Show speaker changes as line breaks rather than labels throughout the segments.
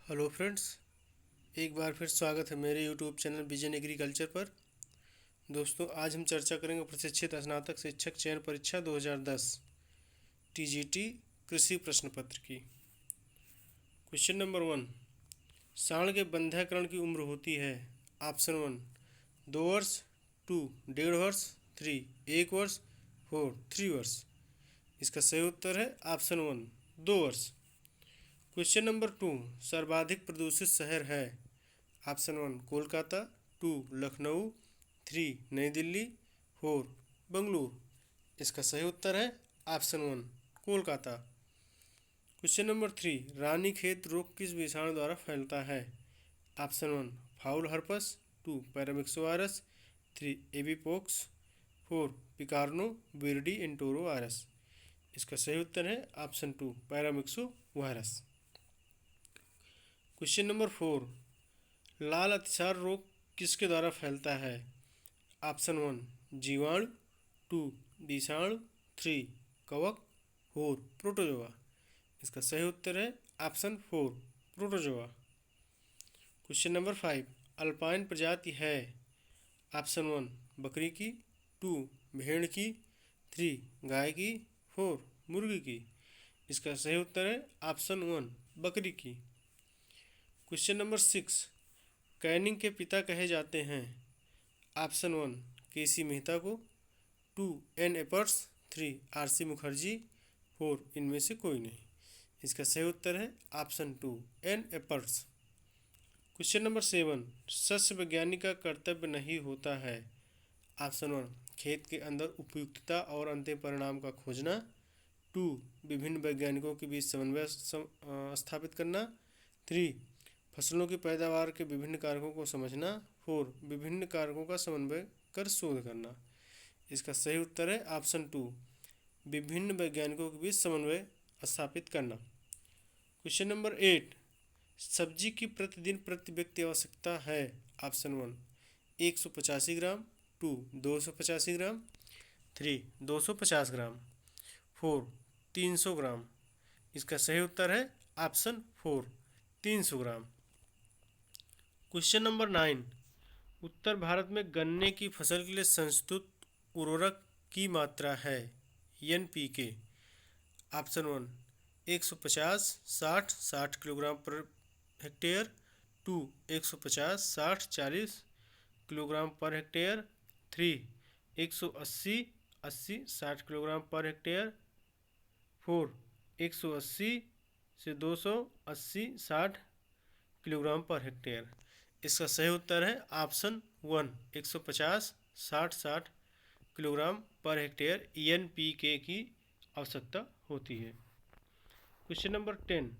Hello friends, एक बार फिर स्वागत है मेरे यूट्यूब चैनल विजन एग्रीकल्चर पर। दोस्तों, आज हम चर्चा करेंगे प्रशिक्षित स्नातक शिक्षक चयन परीक्षा 2010 टीजीटी कृषि प्रश्न पत्र की। क्वेश्चन नंबर 1, सांड के बंध्याकरण की उम्र होती है। ऑप्शन 1 2 वर्ष, 2 1.5 वर्ष, 3 1 वर्ष, 4 3 वर्ष। इसका सही उत्तर है ऑप्शन 1 2 वर्ष। क्वेश्चन नंबर 2, सर्वाधिक प्रदूषित शहर है। ऑप्शन 1 कोलकाता, 2 लखनऊ, 3 नई दिल्ली, 4 बंगलुरु। इसका सही उत्तर है option 1 Kolkata. Question number 3, Ranikhet रोग किस विषाणु द्वारा फैलता है। Option 1 fowl herpes, 2 paramyxovirus, 3 avipox, 4 picornaviridae enterovirus. इसका सही उत्तर है option 2 paramyxovirus. Question number 4, लाल अतिसार रोग किसके द्वारा फैलता है। ऑप्शन 1 जीवाणु, 2 विषाणु, 3 कवक, 4 प्रोटोजोआ। इसका सही उत्तर है option 4 protozoa. Question number 5, alpine प्रजाति है। ऑप्शन 1 बकरी की, 2 भेड़ की, 3 गाय की, 4 मुर्गी की। इसका सही उत्तर है ऑप्शन 1 बकरी की। क्वेश्चन नंबर 6, कैनिंग के पिता कहे जाते हैं। ऑप्शन 1 केसी मेहता को, 2 एन एपर्स, 3 आरसी मुखर्जी, 4 इनमें से कोई नहीं। इसका सही उत्तर है ऑप्शन 2 एन एपर्स। क्वेश्चन नंबर 7, सस्य वैज्ञानिक का कर्तव्य नहीं होता है। ऑप्शन 1 खेत के अंदर उपयुक्तता और अंतिम परिणाम का खोजना, 2 विभिन्न वैज्ञानिकों के बीच समन्वय स्थापित करना, 3 फसलों की पैदावार के विभिन्न कारकों को समझना, 4 विभिन्न कारकों का समन्वय कर शोध करना। इसका सही उत्तर है ऑप्शन 2 विभिन्न वैज्ञानिकों के बीच समन्वय स्थापित करना। क्वेश्चन नंबर 8, सब्जी की प्रतिदिन प्रति व्यक्ति आवश्यकता है। ऑप्शन 1 185 ग्राम, 2 285 ग्राम, 3 250 ग्राम, 4 300 ग्राम। इसका सही उत्तर है ऑप्शन 4 300 ग्राम। क्वेश्चन नंबर 9, उत्तर भारत में गन्ने की फसल के लिए संस्तुत उर्वरक की मात्रा है NPK। Option 1 150 60 60 kilogram per hectare, 2 150 60 40 kilogram per hectare, 3 180 80 60 kilogram per hectare, 4 180 से 280 60 किलोग्राम पर हेक्टेयर। इसका सही उत्तर है option 1 150 60 60 kilogram per hectare NPK की आवश्यकता होती है। क्वेश्चन नंबर 10,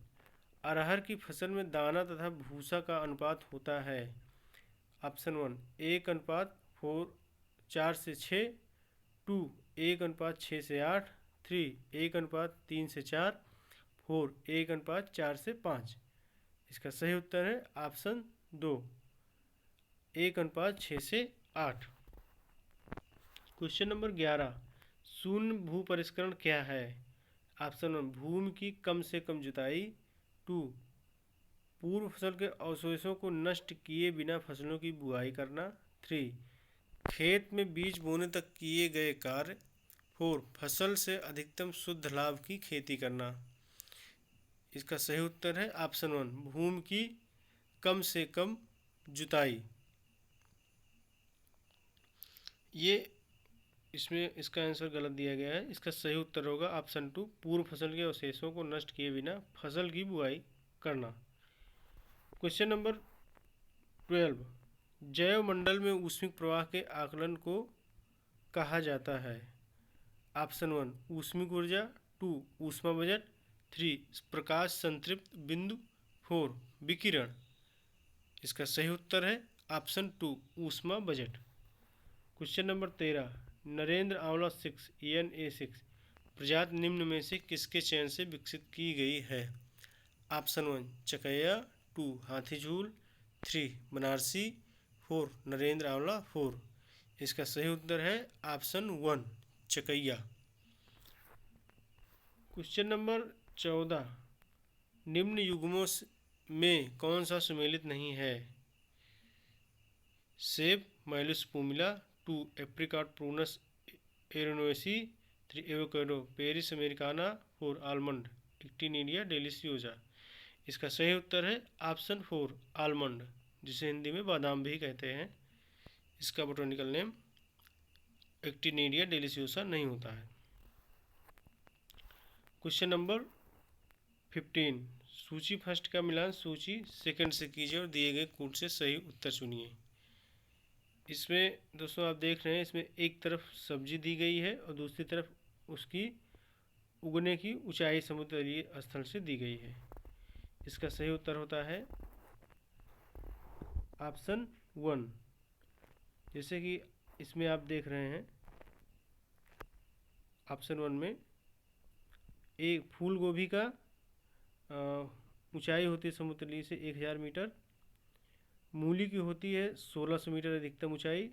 अरहर की फसल में दाना तथा भूसा का अनुपात होता है। ऑप्शन 1 1:4 से 6, 2 1:6 से 8, 3 1:3 से 4, 4 1:4 से 5। इसका सही उत्तर है ऑप्शन 2 1:6 से 8। क्वेश्चन नंबर 11, शून्य भू परिष्करण क्या है। ऑप्शन 1 भूमि की कम से कम जुताई, 2 पूर्व फसल के अवशेषों को नष्ट किए बिना फसलों की बुआई करना, 3 खेत में बीज बोने तक किए गए कार्य, 4 फसल से अधिकतम शुद्ध लाभ की खेती करना। इसका सही उत्तर है ऑप्शन 1 भूमि की कम से कम जुताई। ये इसमें इसका आंसर गलत दिया गया है। इसका सही उत्तर होगा ऑप्शन 2 पूर्व फसल के अवशेषों को नष्ट किए बिना फसल की बुआई करना। क्वेश्चन नंबर 12, जैव मंडल में ऊष्मिक प्रवाह के आकलन को कहा जाता है। ऑप्शन 1 ऊष्मिक ऊर्जा, 2 ऊष्मा बजट, 3 प्रकाश संतृप्त बिंदु, 4 विकिरण। इसका सही उत्तर है ऑप्शन 2 ऊष्मा बजट। क्वेश्चन नंबर 13, नरेंद्र आंवला 6 NA6 प्रजाति निम्न में से किसके चयन से विकसित की गई है। ऑप्शन 1 चकैया, 2 हाथी झूल, 3 बनारसी, 4 नरेंद्र आंवला 4। इसका सही उत्तर है ऑप्शन 1 चकैया। क्वेश्चन नंबर 14, निम्न युग्मों में कौन सा सुमेलित नहीं है? सेब, माइलस पुमिला, 2 एप्रिकॉट प्रूनस एरोनोसी, 3 avocado, Persea americana, 4 almond Actinidia deliciosa. इसका सही उत्तर है ऑप्शन 4 आलमंड, जिसे हिंदी में बादाम भी कहते हैं। इसका बोटैनिकल नेम एक्टिनिडिया डेलिसियोसा नहीं होता है। क्वेश्चन नंबर 15, सूची फर्स्ट का मिलान सूची सेकंड से कीजिए और दिए गए कूट से सही उत्तर चुनिए। इसमें दोस्तों आप देख रहे हैं, इसमें एक तरफ सब्जी दी गई है और दूसरी तरफ उसकी उगने की ऊंचाई समुद्री स्थल से दी गई है। इसका सही उत्तर होता है ऑप्शन 1। जैसे कि इसमें आप देख रहे हैं, ऑप्शन 1 में एक फूल गोभी का ऊंचाई होती है समुद्र से 1000 मीटर, मूली की होती है 1600 मीटर अधिकतम ऊंचाई,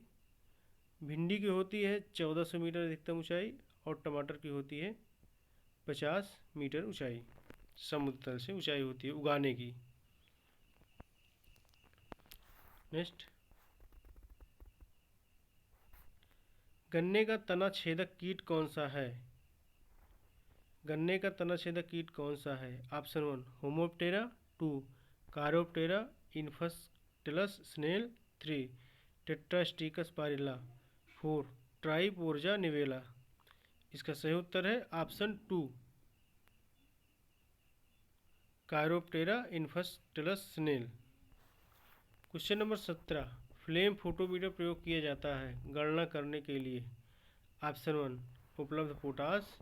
भिंडी की होती है 1400 मीटर अधिकतम ऊंचाई और टमाटर की होती है 50 मीटर ऊंचाई। समुद्र तल से ऊंचाई होती है उगाने की। नेक्स्ट, गन्ने का तना छेदक कीट कौन सा है? गन्ने का तना छेदक कीट कौन सा है? ऑप्शन 1 होमोप्टेरा, 2 कारोप्टेरा इन्फेस्टिलस स्नेल, 3 टेट्रास्टिकस पारिल्ला, 4 ट्राइपोर्जा निवेला। इसका सही उत्तर है ऑप्शन 2 कायरोप्टेरा इन्फेस्टिलस snail. Question number 17, flame photometer प्रयोग किया जाता है गणना करने के लिए। ऑप्शन 1 उपलब्ध पोटास,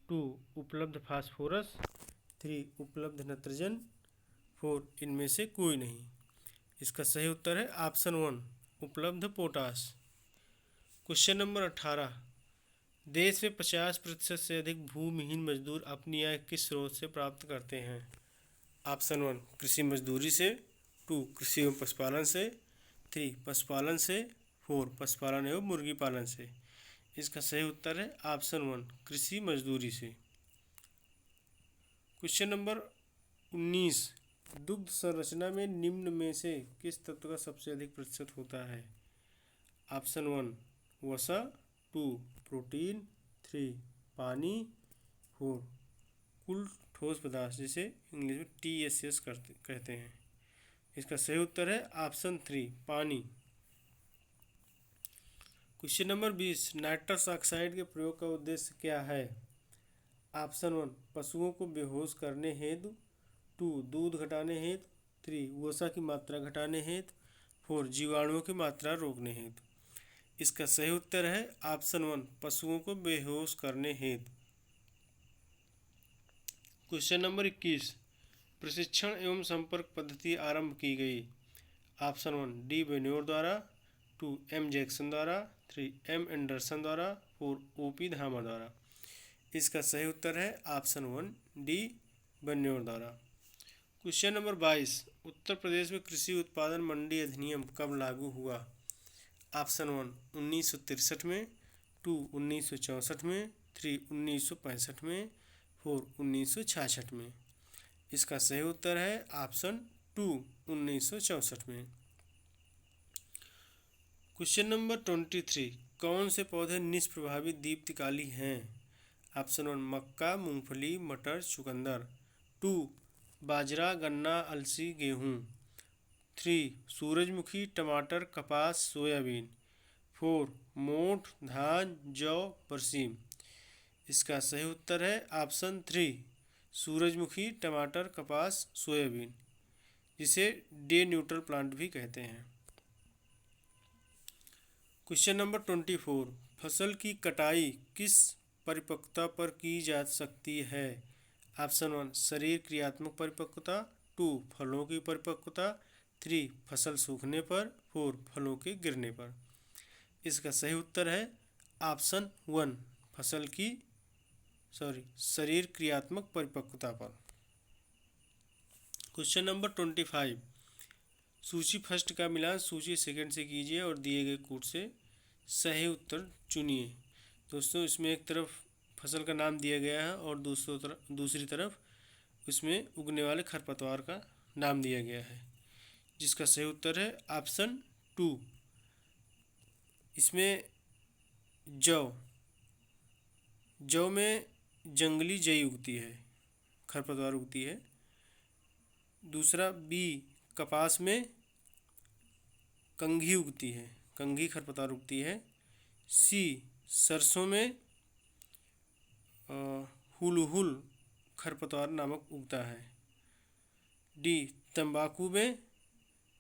2 उपलब्ध फास्फोरस, 3 उपलब्ध नाइट्रोजन, 4 इनमें से कोई नहीं। इसका सही उत्तर है ऑप्शन 1 उपलब्ध पोटास। क्वेश्चन नंबर 18, देश में 50% से अधिक भूमिहीन मजदूर अपनी आय किस स्रोत से प्राप्त करते हैं? ऑप्शन 1 कृषि मजदूरी से, 2 कृषि एवं पशुपालन से, 3 पशुपालन से, 4 पशुपालन एवं मुर्गी पालन से। इसका सही उत्तर है ऑप्शन 1 कृषि मजदूरी से। क्वेश्चन नंबर 19, दुग्ध संरचना में निम्न में से किस तत्व का सबसे अधिक प्रतिशत होता है? ऑप्शन 1 वसा, 2 प्रोटीन, 3 पानी, 4 कुल ठोस पदार्थ, जिसे इंग्लिश में TSS कहते हैं। इसका सही उत्तर है ऑप्शन 3 पानी। क्वेश्चन नंबर 20, नाइट्रस ऑक्साइड के प्रयोग का उद्देश्य क्या है? ऑप्शन 1 पशुओं को बेहोश करने हेतु, 2 दूध घटाने हेतु, 3 वसा की मात्रा घटाने हेतु, 4 जीवाणुओं की मात्रा रोकने हेतु। इसका सही उत्तर है ऑप्शन 1 पशुओं को बेहोश करने हेतु। क्वेश्चन नंबर 21, प्रशिक्षण एवं संपर्क पद्धति आरंभ की गई। ऑप्शन 1 डी बेन्योर द्वारा, 2 एम जैक्सन द्वारा, 3 एम एंडरसन द्वारा, 4 OP धामा द्वारा। इसका सही उत्तर है ऑप्शन 1 डी बेन्योर द्वारा। क्वेश्चन नंबर 22, उत्तर प्रदेश में कृषि उत्पादन मंडी अधिनियम कब लागू हुआ? ऑप्शन 1 1963 में, 2 1964 में, 3 1965 में, 4 1966 में। इसका सही उत्तर है ऑप्शन 2 1964 में। क्वेश्चन नंबर 23, कौन से पौधे निष्प्रभावी दीप्तिकाली हैं? ऑप्शन 1 मक्का, मूंगफली, मटर, चुकंदर, 2 बाजरा, गन्ना, अलसी, गेहूँ, 3 सूरजमुखी, टमाटर, कपास, सोयाबीन, 4 मोठ, धान, जौ, बरसीम। इसका सही उत्तर है ऑप्शन 3 सूरजमुखी, टमाटर, कपास, सोयाबीन, जिसे डे न्यूट्रल प्लांट भी कहते हैं। क्वेश्चन नंबर 24, फसल की कटाई किस परिपक्वता पर की जा सकती है? ऑप्शन 1 शरीर क्रियात्मक परिपक्वता, 2 फलों की परिपक्वता, 3 फसल सूखने पर, 4 फलों के गिरने पर। इसका सही उत्तर है ऑप्शन 1 फसल की शरीर क्रियात्मक परिपक्वता पर। क्वेश्चन नंबर 25, सूची फर्स्ट का मिलान सूची सेकंड से कीजिए और दिए गए कूट से सही उत्तर चुनिए। दोस्तों, इसमें एक तरफ फसल का नाम दिया गया है और दूसरी तरफ उसमें उगने वाले खरपतवार का नाम दिया गया है, जिसका सही उत्तर है ऑप्शन 2। इसमें जौ जौ में जंगली जई उगती है, खरपतवार उगती है। दूसरा बी, कपास में कंघी उगती है, कंघी खरपतवार उगती है। सी, सरसों में हुलहुल खरपतवार नामक उगता है। डी, तंबाकू में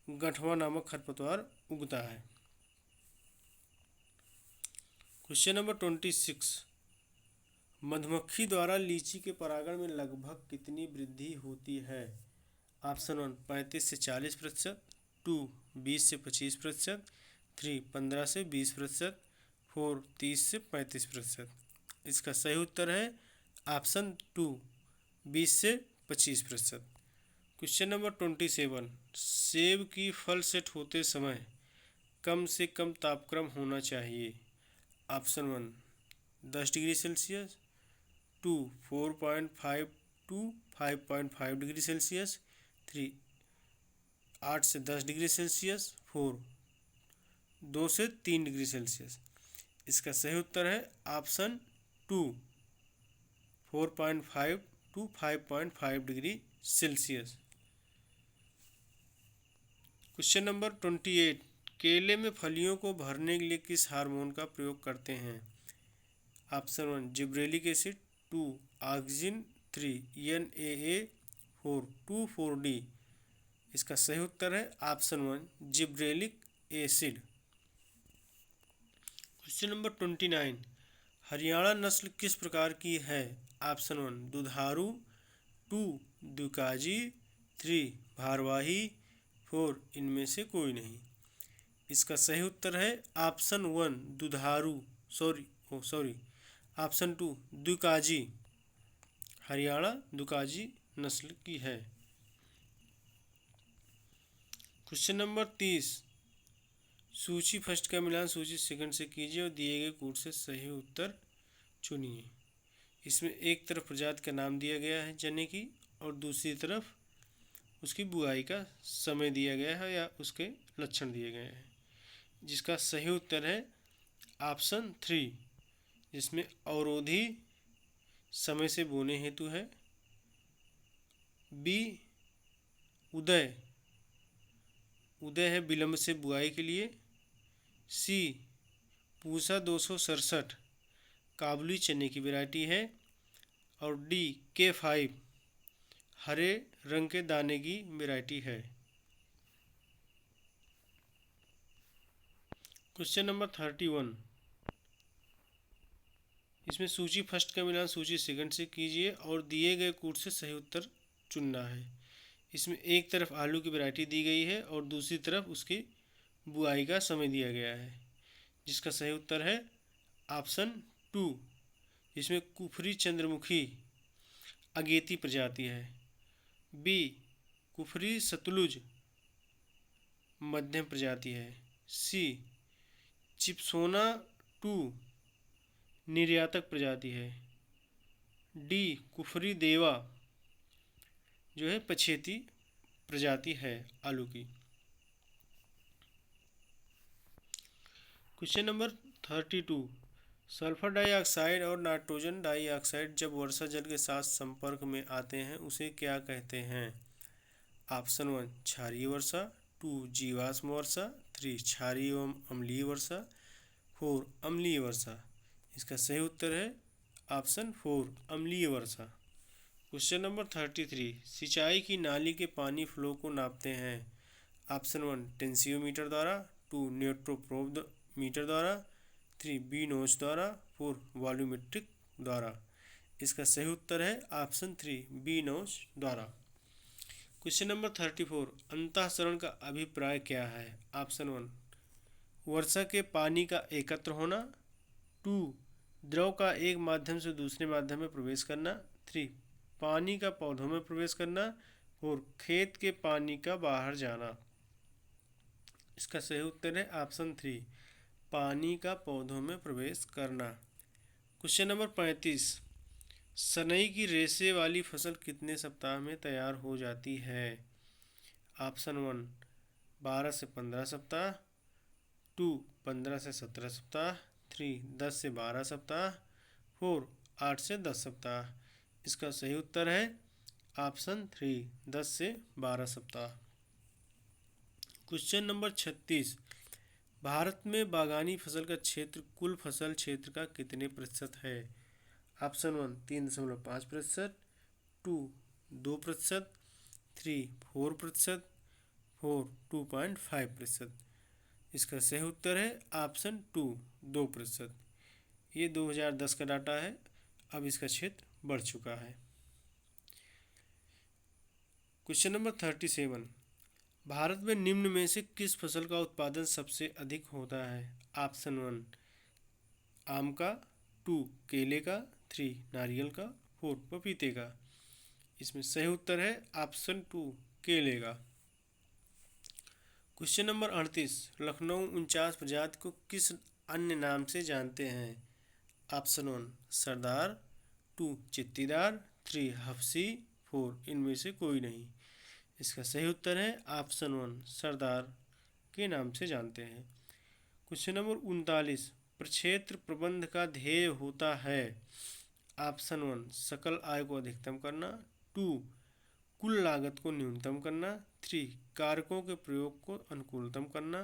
गठवा नामक खरपतवार उगता है। क्वेश्चन नंबर 26, मधुमक्खी द्वारा लीची के परागण में लगभग कितनी वृद्धि होती है? ऑप्शन 1 35 से 40%, 2 20 से 25%, 3 15 से 20%, 4 30 से 35%। इसका सही उत्तर है ऑप्शन 2 20 से 25%। क्वेश्चन नंबर 27, सेब की फल सेट होते समय कम से कम तापक्रम होना चाहिए। Option 1 10 degree Celsius, 2 4.5 to 5.5 degree Celsius, 3 8 से 10 डिग्री सेल्सियस, 4 2 से 3 डिग्री सेल्सियस। इसका सही उत्तर है option 2 4.5 to 5.5 degree Celsius. Question number 28, केले में फलियों को भरने के लिए किस हार्मोन का प्रयोग करते हैं? Option 1 gibberellic acid, 2 auxin, 3 NAA, 4 2,4-D। इसका सही उत्तर है option 1 gibberellic acid. Question number 29, Haryana नस्ल किस प्रकार की है? ऑप्शन 1 दुधारू, 2 दुकाजी, 3 भारवाही, 4 इनमें से कोई नहीं। इसका सही उत्तर है ऑप्शन 1 दुधारू, सॉरी ऑप्शन 2 दुकाजी। हरियाणा दुकाजी नस्ल की है। क्वेश्चन नंबर 30, सूची फर्स्ट का मिलान सूची सेकंड से कीजिए और दिए गए कोड से सही उत्तर चुनिए। इसमें एक तरफ प्रजाति का नाम दिया गया है चने की, और दूसरी तरफ उसकी बुआई का समय दिया गया है या उसके लक्षण दिए गए हैं, जिसका सही उत्तर है ऑप्शन 3, जिसमें अवरोधी समय से बोने हेतु है। बी, उदय है विलंब से बुआई के लिए। सी, पूसा 267 काबुली चने की वैरायटी है। और डी, K5 हरे रंग के दाने की वैरायटी है। क्वेश्चन नंबर 31, इसमें सूची फर्स्ट का मिलान सूची सेकंड से कीजिए और दिए गए कोड से सही उत्तर चुनना है। इसमें एक तरफ आलू की वैरायटी दी गई है और दूसरी तरफ उसकी बुआई का समय दिया गया है, जिसका सही उत्तर है ऑप्शन 2, जिसमें कुफरी चंद्रमुखी अगेती प्रजाति है। बी, कुफरी सतलुज मध्यम प्रजाति है। सी, चिप्सोना 2 निर्यातक प्रजाति है। डी, कुफरी देवा जो है पछेती प्रजाति है आलू की। क्वेश्चन नंबर 32, सल्फर डाइऑक्साइड और नाइट्रोजन डाइऑक्साइड जब वर्षा जल के साथ संपर्क में आते हैं उसे क्या कहते हैं? ऑप्शन 1 क्षारीय वर्षा, 2 जीवाश्म वर्षा, 3 क्षारीय एवं अम्लीय वर्षा, 4 अम्लीय वर्षा। इसका सही उत्तर है ऑप्शन 4 अम्लीय वर्षा। क्वेश्चन नंबर 33, सिंचाई की नाली के पानी फ्लो को नापते हैं। ऑप्शन 1 टेंसियोमीटर द्वारा, 2 न्यूट्रोप्रोब मीटर द्वारा, 3 बी नोच द्वारा, 4 वॉल्यूमेट्रिक द्वारा। इसका सही उत्तर है ऑप्शन 3 बी नोच द्वारा। क्वेश्चन नंबर 34, अंतःसरण का अभिप्राय क्या है? ऑप्शन 1 वर्षा के पानी का एकत्र होना, 2 द्रव का एक माध्यम से दूसरे माध्यम में प्रवेश करना, 3 पानी का पौधों में प्रवेश करना, 4 खेत के पानी का बाहर जाना। इसका सही उत्तर है ऑप्शन 3 पानी का पौधों में प्रवेश करना। क्वेश्चन नंबर 35, सनई की रेशे वाली फसल कितने सप्ताह में तैयार हो जाती है? ऑप्शन 1 12 से 15 सप्ताह, 2 15 से 17 सप्ताह, 3 10 से 12 सप्ताह, 4 8 से 10 सप्ताह। इसका सही उत्तर है ऑप्शन 3 10 से 12 सप्ताह। क्वेश्चन नंबर 36, भारत में बागानी फसल का क्षेत्र कुल फसल क्षेत्र का कितने प्रतिशत है? ऑप्शन 1 3.5%, 2 2%, 3 4%, 4 2.5%। इसका सही उत्तर है ऑप्शन 2 2%। ये 2010 का डाटा है, अब इसका क्षेत्र बढ़ चुका है। क्वेश्चन नंबर 37, भारत में निम्न में से किस फसल का उत्पादन सबसे अधिक होता है? ऑप्शन 1 आम का, 2 केले का, 3 नारियल का, 4 पपीते का। इसमें सही उत्तर है ऑप्शन 2 केले का। क्वेश्चन नंबर 38, लखनऊ 49 प्रजाति को किस अन्य नाम से जानते हैं? ऑप्शन 1 सरदार, 2 चित्तीदार, 3 हफ्सी, 4 इनमें से कोई नहीं। इसका सही उत्तर है ऑप्शन 1 सरदार के नाम से जानते हैं। क्वेश्चन नंबर 39, प्रक्षेत्र प्रबंध का ध्येय होता है? ऑप्शन 1 सकल आय को अधिकतम करना, 2 कुल लागत को न्यूनतम करना, 3 कारकों के प्रयोग को अनुकूलतम करना,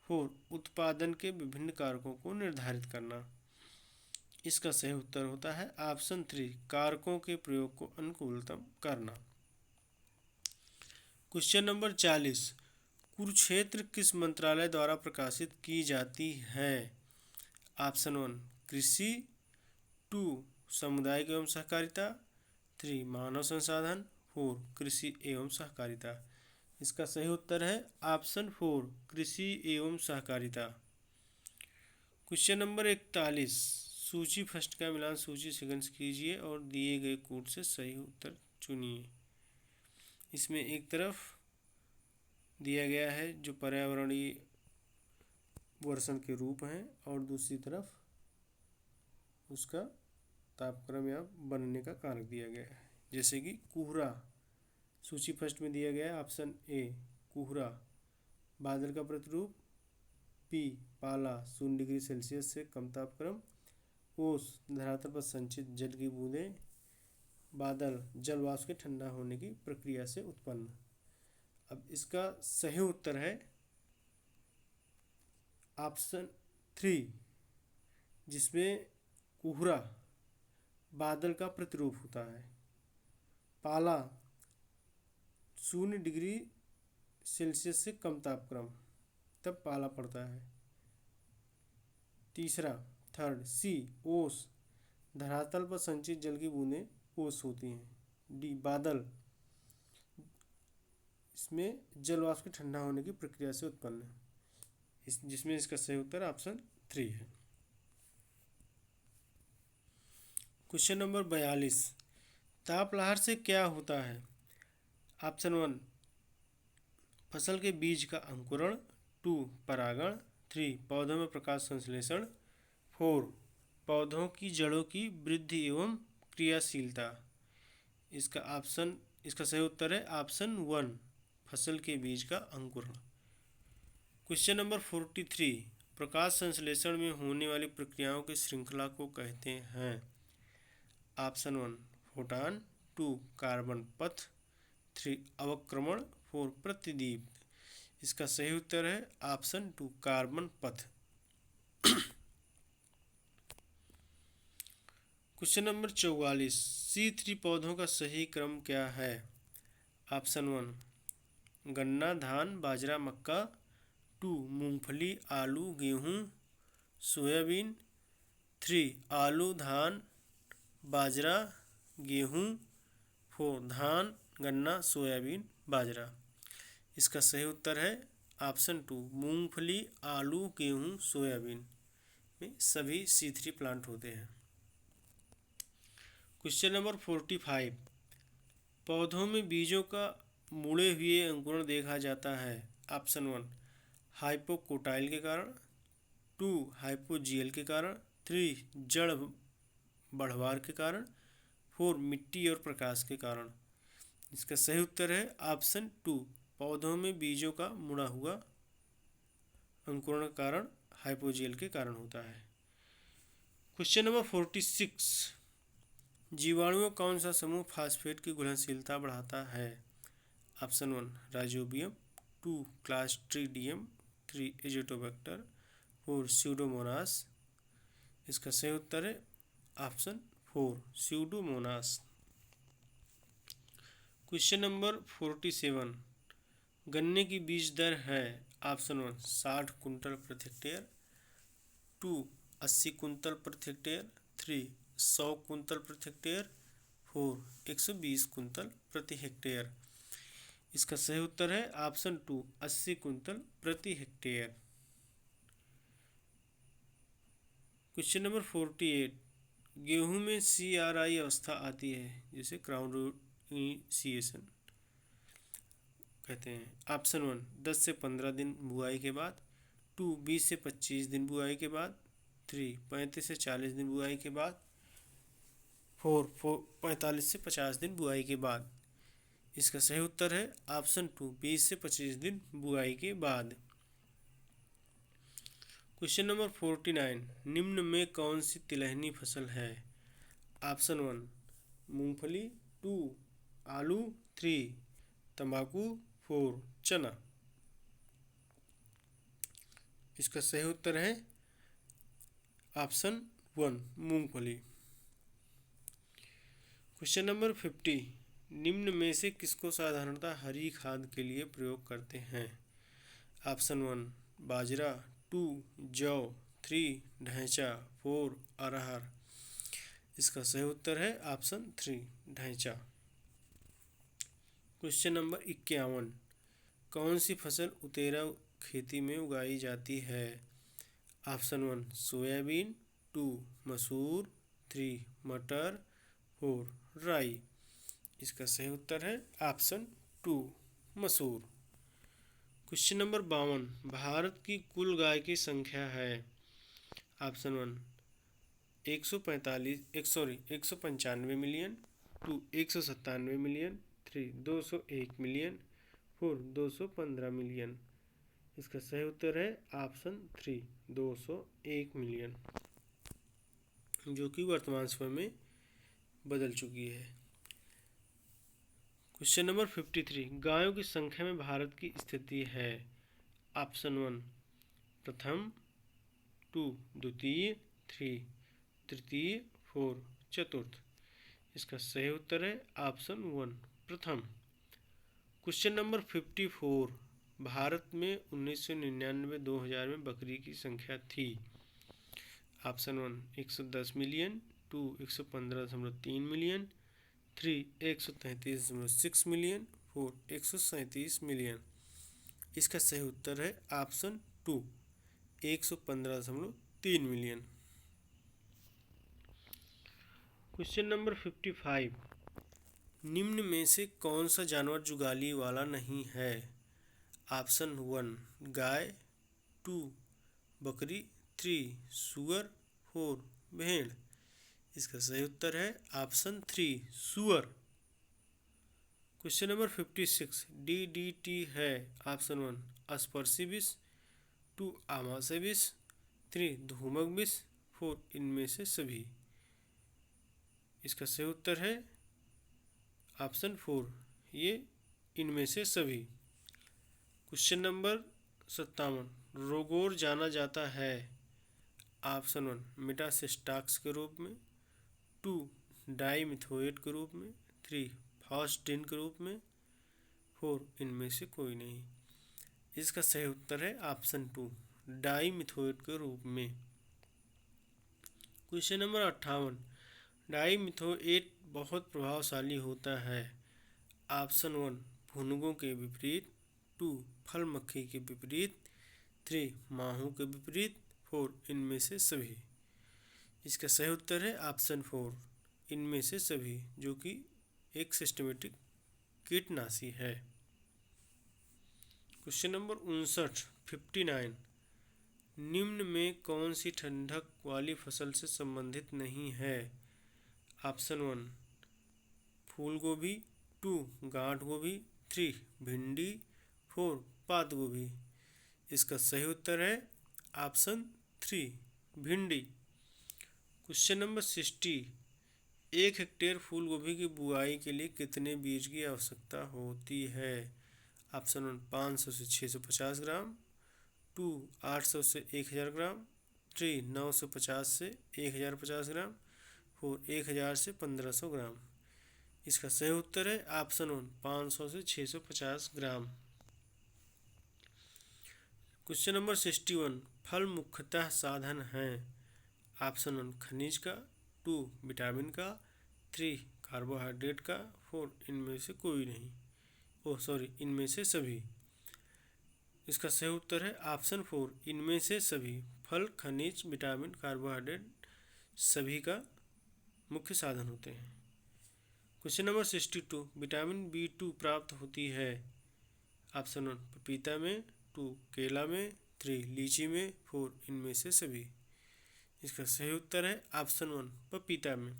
4 उत्पादन के विभिन्न कारकों को निर्धारित करना। इसका सही उत्तर होता है ऑप्शन 3 कारकों के प्रयोग को अनुकूलतम करना। क्वेश्चन नंबर 40, कुरुक्षेत्र किस मंत्रालय द्वारा प्रकाशित की जाती है? ऑप्शन 1 कृषि, 2 सामुदायिक एवं सहकारिता, 3 मानव संसाधन, 4 कृषि एवं सहकारिता। इसका सही उत्तर है ऑप्शन 4 कृषि एवं सहकारिता। क्वेश्चन नंबर 41, सूची फर्स्ट का मिलान सूची सेकंड कीजिए और दिए गए कोड से सही उत्तर चुनिए। इसमें एक तरफ दिया गया है जो पर्यावरणीय वर्षण के रूप हैं और दूसरी तरफ उसका तापक्रम या बनने का कारक दिया गया है। जैसे कि कोहरा सूची फर्स्ट में दिया गया है ऑप्शन ए कोहरा, बादल का प्रतिरूप, पी पाला 0 डिग्री सेल्सियस से कम तापक्रम, ओस धरातल पर संचित जल की बूंदें, बादल जल वाष्प के ठंडा होने की प्रक्रिया से उत्पन्न। अब इसका सही उत्तर है ऑप्शन 3 जिसमें कोहरा बादल का प्रतिरूप होता है, पाला 0 डिग्री सेल्सियस से कम तापक्रम तब पाला पड़ता है। तीसरा थर्ड सी ओस धरातल पर संचित जल की बूंदें ओस होती हैं। डी बादल इसमें जल वाष्प के ठंडा होने की प्रक्रिया से उत्पन्न है। जिसमें इसका सही उत्तर ऑप्शन 3 है। क्वेश्चन नंबर 42, तापलहर से क्या होता है? ऑप्शन 1 फसल के बीज का अंकुरण, 2 परागण, 3 पौधों में प्रकाश संश्लेषण, 4 पौधों की जड़ों की वृद्धि एवं क्रियाशीलता। इसका सही उत्तर है ऑप्शन 1 फसल के बीज का अंकुरण। क्वेश्चन नंबर 43, प्रकाश संश्लेषण में होने वाली प्रक्रियाओं की श्रृंखला को कहते हैं? ऑप्शन 1 फोटान, 2 कार्बन पथ, 3 अवक्रमण, 4 प्रतिदीप्त। इसका सही उत्तर है ऑप्शन 2 कार्बन पथ। क्वेश्चन नंबर 44, C3 पौधों का सही क्रम क्या है? ऑप्शन 1 गन्ना धान बाजरा मक्का, 2 मूंगफली आलू गेहूँ सोयाबीन, 3 आलू धान बाजरा गेहूँ, 4 धान गन्ना सोयाबीन बाजरा। इसका सही उत्तर है ऑप्शन 2 मूंगफली आलू गेहूँ सोयाबीन में सभी C3 प्लांट होते हैं। क्वेश्चन नंबर 45, पौधों में बीजों का मुड़े हुए अंकुरण देखा जाता है? ऑप्शन 1 हाइपोकोटाइल के कारण, 2 हाइपोजियल के कारण, 3 जड़ बढ़वार के कारण, 4 मिट्टी और प्रकाश के कारण। इसका सही उत्तर है ऑप्शन 2 पौधों में बीजों का मुड़ा हुआ अंकुरण कारण हाइपोजेल के कारण होता है। क्वेश्चन नंबर 46, जीवाणुओं कौन सा समूह फास्फेट की घुलनशीलता बढ़ाता है? Option 1 rhizobium, 2 Clostridium, 3 Azotobacter, 4 Pseudomonas. इसका सही उत्तर है ऑप्शन 4 स्यूडोमोनास। क्वेश्चन नंबर 47, गन्ने की बीज दर है? ऑप्शन 1 60 कुंटल प्रति हेक्टेयर, 2 80 कुंतल प्रति हेक्टेयर, 3 100 कुंतल प्रति हेक्टेयर, 4 120 कुंतल प्रति हेक्टेयर। इसका सही उत्तर है ऑप्शन 2 80 कुंतल प्रति हेक्टेयर। क्वेश्चन नंबर 48, गेहूं में CRI अवस्था आती है जिसे क्राउन रूट इनिशिएशन कहते हैं। ऑप्शन 1 10 से 15 दिन बुआई के बाद, 2 20 से 25 दिन बुआई के बाद, 3 35 से 40 दिन बुआई के बाद, 4 45 से 50 दिन बुआई के बाद। इसका सही उत्तर है ऑप्शन 2 20 से 25 दिन बुआई के बाद। क्वेश्चन नंबर 49, निम्न में कौन सी तिलहनी फसल है? ऑप्शन 1 मूंगफली, 2 आलू, 3 तंबाकू, 4 चना। इसका सही उत्तर है ऑप्शन 1 मूंगफली। क्वेश्चन नंबर 50, निम्न में से किसको साधारणतः हरी खाद के लिए प्रयोग करते हैं? ऑप्शन 1 बाजरा, 2 जौ, 3 ढैंचा, 4 अरहर। इसका सही उत्तर है ऑप्शन 3 ढैंचा। क्वेश्चन नंबर 51, कौन सी फसल उतेरा खेती में उगाई जाती है? ऑप्शन 1 सोयाबीन, 2 मसूर, 3 मटर, 4 राई। इसका सही उत्तर है ऑप्शन 2 मसूर। क्वेश्चन नंबर 52, भारत की कुल गाय की संख्या है? Option 1 195 million, 2 197 million, 3 201 million, 4 215 million. इसका सही उत्तर है ऑप्शन 3 201 मिलियन, जो कि वर्तमान समय में बदल चुकी है। क्वेश्चन नंबर 53, गायों की संख्या में भारत की स्थिति है? ऑप्शन 1 प्रथम, 2 द्वितीय, 3 तृतीय, 4 चतुर्थ। इसका सही उत्तर है ऑप्शन 1 प्रथम। क्वेश्चन नंबर 54, भारत में 1999-2000 में बकरी की संख्या थी? Option 1 110 million, 2 115.3 million, 3 133.6 million, 4 137 million. इसका सही उत्तर है ऑप्शन 2 115.3 मिलियन। क्वेश्चन नंबर 55, निम्न में से कौन सा जानवर जुगाली वाला नहीं है? ऑप्शन 1 गाय, 2 बकरी, 3 सुअर, 4 भेड़। इसका सही उत्तर है ऑप्शन 3 सुअर। क्वेश्चन नंबर 56, DDT है? ऑप्शन 1 अस्पर्शी विष, 2 आमाशय विष, 3 धूमक विष, 4 इनमें से सभी। इसका सही उत्तर है ऑप्शन 4 ये इनमें से सभी। क्वेश्चन नंबर 57, रोगोर जाना जाता है? ऑप्शन 1 मेटासिस्टाक्स के रूप में, 2 डाइमिथोएट के रूप में, 3 फास्टिन के रूप में, 4 इनमें से कोई नहीं। इसका सही उत्तर है ऑप्शन 2 डाइमिथोएट के रूप में। क्वेश्चन नंबर 58, डाइमिथोएट बहुत प्रभावशाली होता है? ऑप्शन 1 भुनगों के विपरीत, 2 फल मक्खी के विपरीत, 3 माहू के विपरीत, 4 इनमें से सभी। इसका सही उत्तर है ऑप्शन 4 इनमें से सभी, जो कि एक सिस्टमेटिक कीटनाशी है। क्वेश्चन नंबर 59, निम्न में कौन सी ठंडक वाली फसल से संबंधित नहीं है? ऑप्शन 1 फूल गोभी, 2 गांठ गोभी, 3 भिंडी, 4 पात गोभी। इसका सही उत्तर है ऑप्शन 3 भिंडी। क्वेश्चन नंबर 60, 1 हेक्टेयर फूल गोभी की बुआई के लिए कितने बीज की आवश्यकता होती है? ऑप्शन 1 500 से 650 ग्राम, 2 800 से 1000 ग्राम, 3 950 से 1050 ग्राम, 4 1000 से 1500 ग्राम। इसका सही उत्तर है ऑप्शन 1 500 से 650 ग्राम। क्वेश्चन नंबर 61, फल मुख्यतः साधन हैं। ऑप्शन 1 खनिज का, 2 विटामिन का, 3 कार्बोहाइड्रेट का, 4 इनमें से कोई नहीं, इनमें से सभी। इसका सही उत्तर है ऑप्शन 4 इनमें से सभी। फल खनिज विटामिन कार्बोहाइड्रेट सभी का मुख्य साधन होते हैं। क्वेश्चन नंबर 62, विटामिन B2 प्राप्त होती है। ऑप्शन 1 पपीता में, 2 केला में, 3 लीची में, 4 इनमें से सभी। इसका सही उत्तर है ऑप्शन 1 पपीता में।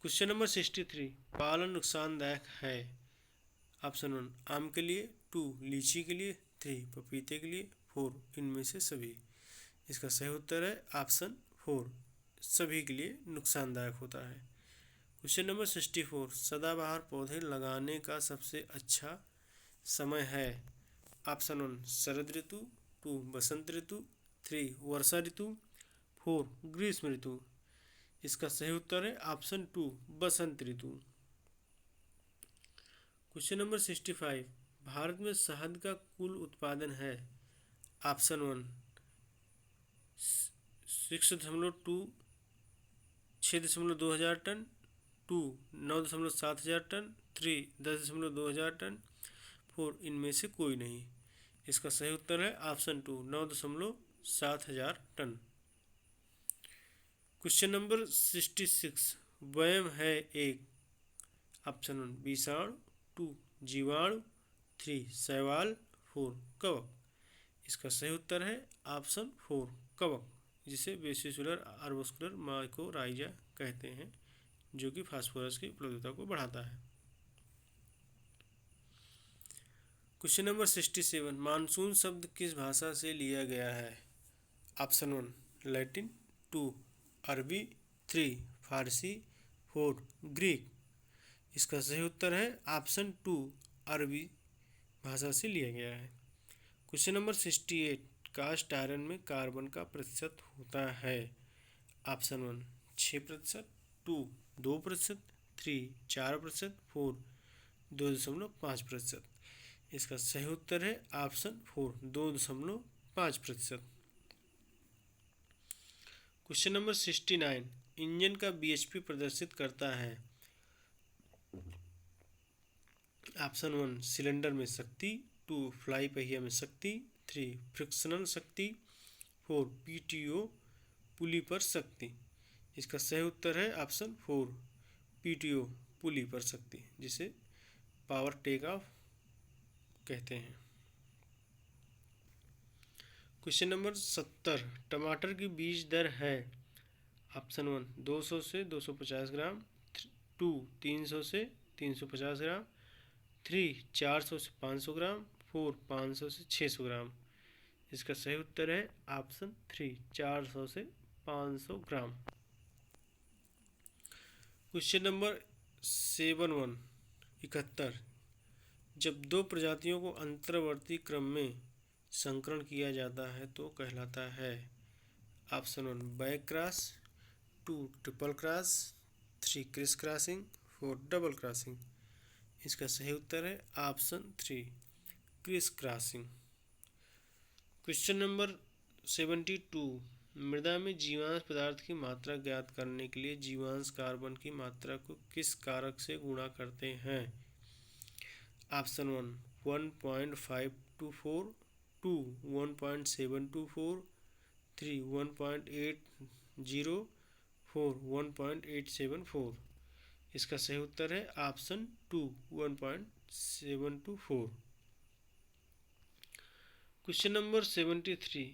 क्वेश्चन नंबर 63, पालन नुकसानदायक है। ऑप्शन 1 आम के लिए, 2 लीची के लिए, 3 पपीते के लिए, 4 इनमें से सभी। इसका सही उत्तर है ऑप्शन 4 सभी के लिए नुकसानदायक होता है। क्वेश्चन नंबर 64, सदाबहार पौधे लगाने का सबसे अच्छा समय है। ऑप्शन 1 शरद ऋतु, 2 बसंत ऋतु, 3 वर्षा ऋतु, 4 ग्रीष्म ऋतु। इसका सही उत्तर है ऑप्शन 2 बसंत ऋतु। क्वेश्चन नंबर 65, भारत में शहद का कुल उत्पादन है। ऑप्शन 1 6.2 हजार टन, 2 9.7 हजार टन, 3 10.2 हजार टन, 4 इनमें से कोई नहीं। इसका सही उत्तर है ऑप्शन 2 9.7 हजार टन। क्वेश्चन नंबर 66, वयम है एक। ऑप्शन 1 विषाणु, 2 जीवाणु, 3 शैवाल, 4 कवक। इसका सही उत्तर है ऑप्शन 4 कवक, जिसे वेसिकुलर आर्बोस्कुलर माइकोराइजा कहते हैं, जो कि फास्फोरस की उपलब्धता को बढ़ाता है। क्वेश्चन नंबर 67, मानसून शब्द किस भाषा से लिया गया है? ऑप्शन 1 लैटिन, 2 अरबी, 3 फारसी, 4 ग्रीक। इसका सही उत्तर है ऑप्शन 2 अरबी भाषा से लिया गया है। क्वेश्चन नंबर 68, कास्ट आयरन में कार्बन का प्रतिशत होता है। ऑप्शन 1 6%, 2 2%, 3 4%, 4 2.5%। इसका सही उत्तर है ऑप्शन 4 2.5%। क्वेश्चन नंबर 69, इंजन का bhp प्रदर्शित करता है। ऑप्शन 1 सिलेंडर में शक्ति, 2 फ्लाई पहिया में शक्ति, 3 फ्रिक्शनल शक्ति, 4 PTO पुली पर शक्ति। इसका सही उत्तर है ऑप्शन 4 PTO पुली पर शक्ति, जिसे पावर टेक ऑफ कहते हैं। क्वेश्चन नंबर 70, टमाटर की बीज दर है। ऑप्शन 1 200 से 250 ग्राम, 2 300 से 350 ग्राम, 3 400 से 500 ग्राम, 4 500 से 600 ग्राम। इसका सही उत्तर है ऑप्शन 3 400 से 500 ग्राम। क्वेश्चन नंबर 71, जब दो प्रजातियों को अंतर्वर्ती क्रम में संकरण किया जाता है तो कहलाता है। Option 1 back cross, 2 triple cross, 3 criss crossing, 4 double crossing. इसका सही उत्तर है option 3 criss crossing. Question number 72, मृदा में जीवांश पदार्थ की मात्रा ज्ञात करने के लिए जीवांश कार्बन की मात्रा को किस कारक से गुणा करते हैं? ऑप्शन 1 1.524, 2 1.724, 3 1.80, 4 1.874। इसका सही उत्तर है ऑप्शन 2 1.724। क्वेश्चन नंबर 73,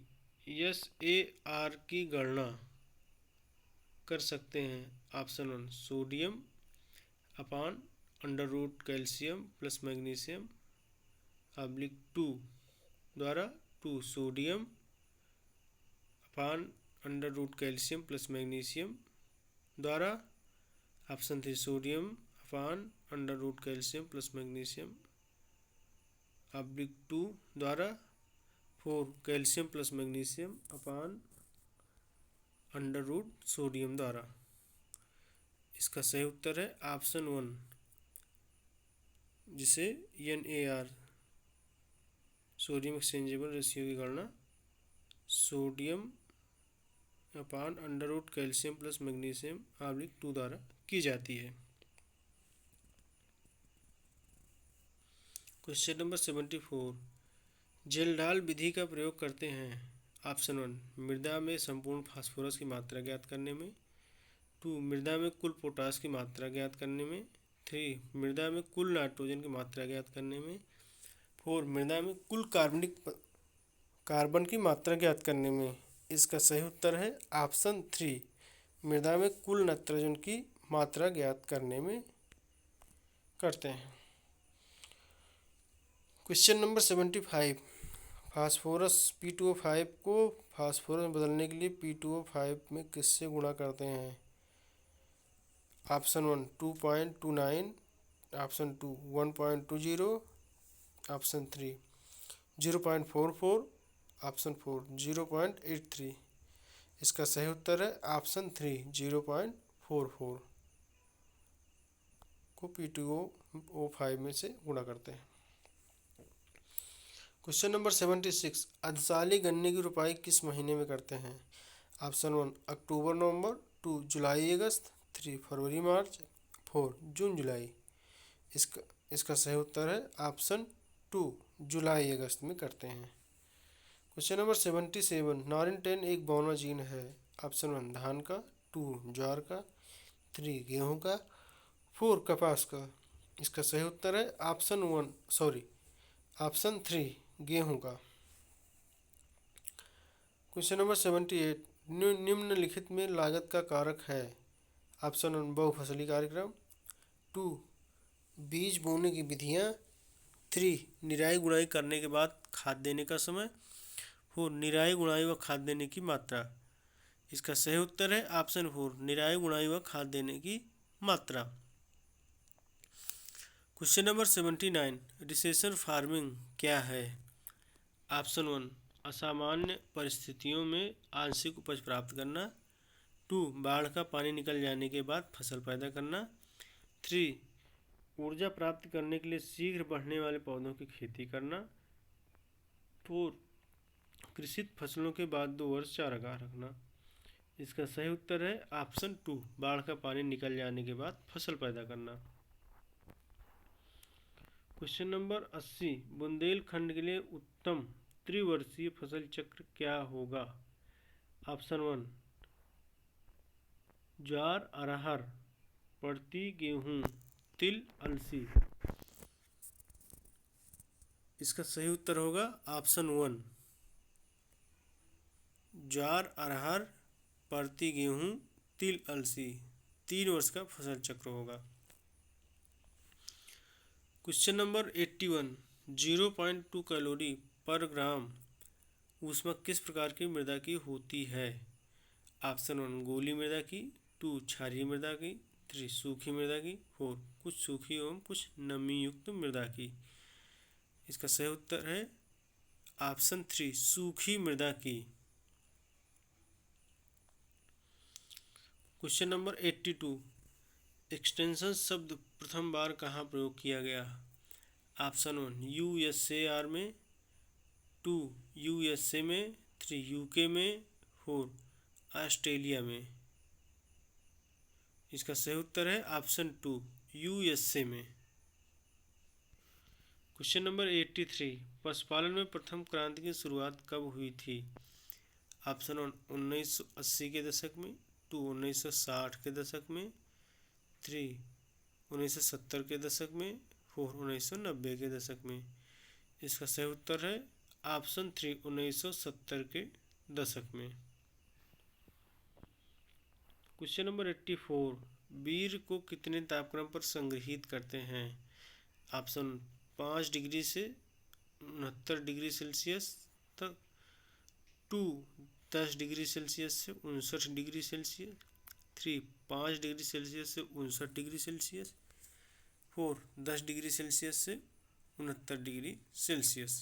SAR की गणना कर सकते हैं। Option 1 sodium upon under root calcium plus magnesium 2 द्वारा 2 sodium upon under root calcium plus magnesium द्वारा option 3 sodium upon under root calcium plus magnesium (2) द्वारा 4 calcium plus magnesium upon under root sodium द्वारा। इसका सही उत्तर है ऑप्शन 1, जिसे NaR sodium exchangeable ratio की गणना sodium upon under root calcium plus magnesium (2) द्वारा की जाती है। क्वेश्चन नंबर 74, जेल्डाल विधि का प्रयोग करते हैं। ऑप्शन 1 मृदा में संपूर्ण फास्फोरस की मात्रा ज्ञात करने में, 2 मृदा में कुल पोटास की मात्रा ज्ञात करने में, 3 मृदा में कुल नाइट्रोजन की मात्रा ज्ञात करने में, 4 मृदा में कुल कार्बन की मात्रा ज्ञात करने में। इसका सही उत्तर है ऑप्शन 3, मृदा में कुल नाइट्रोजन की मात्रा ज्ञात करने में करते हैं। क्वेश्चन नंबर 75, फास्फोरस P2O5 को फास्फोरस में बदलने के लिए P2O5 में किससे गुणा करते हैं। Option 1 2.29, option 2 1.20, option 3 0.44, option 4 0.83। इसका सही उत्तर है ऑप्शन 3 0.44 को P2O5 में से गुणा करते हैं। क्वेश्चन नंबर 76, अर्धशाली गन्ने की रुपाई किस महीने में करते हैं। ऑप्शन 1 अक्टूबर नवंबर, 2 जुलाई अगस्त, 3 फरवरी मार्च, 4 जून जुलाई। इसका सही उत्तर है ऑप्शन 2 जुलाई अगस्त में करते हैं। क्वेश्चन नंबर 77, नारिन-10 एक बौना जीन है। ऑप्शन 1 धान का, 2 ज्वार का, 3 गेहूं का, 4 कपास का। इसका सही उत्तर है ऑप्शन 3 गेहूं का। क्वेश्चन नंबर 78, निम्नलिखित में लागत का कारक है। ऑप्शन 1 बहुफसली कार्यक्रम, 2 बीज बोने की विधियाँ, 3 निराई गुड़ाई करने के बाद खाद देने का समय, 4 निराई गुड़ाई व खाद देने की मात्रा। इसका सही उत्तर है ऑप्शन 4 निराई गुड़ाई व खाद देने की मात्रा। क्वेश्चन नंबर 79, रिसेशन फार्मिंग क्या है। ऑप्शन 1 असामान्य परिस्थितियों में आंशिक उपज प्राप्त करना, 2 बाढ़ का पानी निकल जाने के बाद फसल पैदा करना, 3 ऊर्जा प्राप्त करने के लिए शीघ्र बढ़ने वाले पौधों की खेती करना, 4 कृषित फसलों के बाद 2 वर्ष चारागाह रखना। इसका सही उत्तर है ऑप्शन 2 बाढ़ का पानी निकल जाने के बाद फसल पैदा करना। क्वेश्चन नंबर 80, बुंदेलखंड के लिए उत्तम त्रिवर्षीय फसल चक्र क्या होगा। ऑप्शन 1 ज्वार अरहर पड़ती गेहूं तिल अलसी। इसका सही उत्तर होगा ऑप्शन 1 ज्वार अरहर पड़ती गेहूं तिल अलसी। 3 वर्ष का फसल चक्र होगा। क्वेश्चन नंबर 81, 0.2 कैलोरी पर ग्राम ऊष्मा किस प्रकार की मृदा की होती है। ऑप्शन 1 गोली मृदा की, 2 क्षारीय मृदा की, 3 सूखी मृदा की, 4 कुछ सूखी एवं कुछ नमी युक्त मृदा की। इसका सही उत्तर है ऑप्शन 3 सूखी मृदा की। क्वेश्चन नंबर 82, एक्सटेंशन शब्द प्रथम बार कहाँ प्रयोग किया गया। ऑप्शन 1 USAR में, 2 USA में, 3 UK में, 4 ऑस्ट्रेलिया में। इसका सही उत्तर है ऑप्शन 2 USA में। क्वेश्चन नंबर 83, पशुपालन में प्रथम क्रांति की शुरुआत कब हुई थी। ऑप्शन 1 1980 के दशक में, 2 1960 के दशक में, 3 1970 के दशक में, 4 1990 के दशक में। इसका सही उत्तर है ऑप्शन 3 1970 के दशक में। क्वेश्चन नंबर 84, बीर को कितने तापक्रम पर संग्रहित करते हैं। ऑप्शन 5 डिग्री से 69 डिग्री सेल्सियस तक। 2 10 डिग्री सेल्सियस से 59 डिग्री सेल्सियस। 3 5 डिग्री सेल्सियस से 59 डिग्री सेल्सियस। 4 10 डिग्री सेल्सियस से 69 डिग्री सेल्सियस।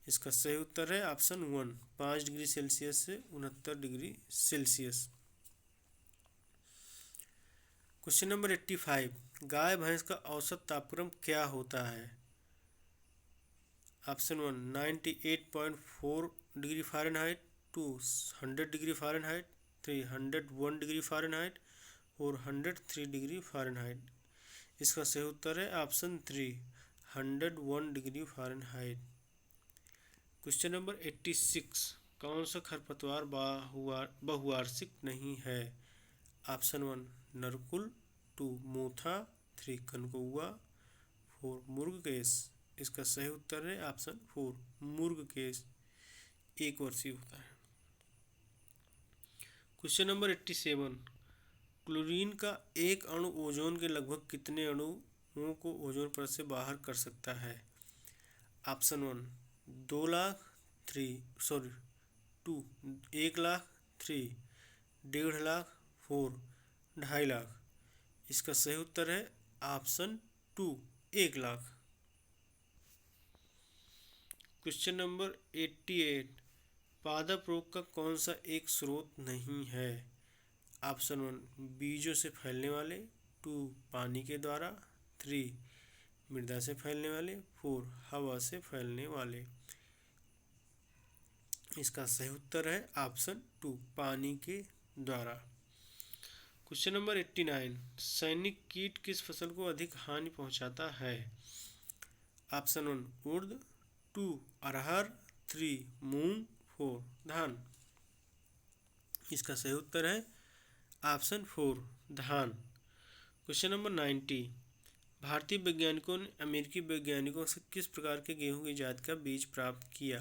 इसका सही उत्तर है ऑप्शन 1, 5 डिग्री सेल्सियस से 69 डिग्री सेल्सियस। क्वेश्चन नंबर 85, गाय भैंस का औसत तापक्रम क्या होता है? Option 1 98.4 degree Fahrenheit, 2 100 degree Fahrenheit, 3 101 degree Fahrenheit और 103 डिग्री फ़ारेनहाइट। इसका सही उत्तर है option 3, 101 degree Fahrenheit. Question number 86, कौन सा खरपतवार बहुवार्षिक नहीं है? ऑप्शन 1 नरकुल, 2 मोथा, 3 कनकौआ, 4 मुर्गकेश। इसका सही उत्तर है ऑप्शन 4 मुर्गकेश, एक वर्षीय होता है। क्वेश्चन नंबर 87, क्लोरीन का एक अणु ओजोन के लगभग कितने अणुओं को ओजोन परत से बाहर कर सकता है? ऑप्शन 1 2 लाख, 2 1 लाख, 3 1.5 लाख, 4 2.5 लाख। इसका सही उत्तर है ऑप्शन 2 1 लाख। क्वेश्चन नंबर 88, पादप रोग का कौन सा एक स्रोत नहीं है? ऑप्शन 1 बीजों से फैलने वाले, 2 पानी के द्वारा, 3 मृदा से फैलने वाले, 4 हवा से फैलने वाले। इसका सही उत्तर है ऑप्शन 2 पानी के द्वारा। क्वेश्चन नंबर 89, सैनिक कीट किस फसल को अधिक हानि पहुंचाता है? ऑप्शन 1 उर्द, 2 अरहर, 3 मूंग, 4 धान। इसका सही उत्तर है ऑप्शन 4 धान। क्वेश्चन नंबर 90, भारतीय वैज्ञानिकों ने अमेरिकी वैज्ञानिकों से किस प्रकार के गेहूं की जाति का बीज प्राप्त किया?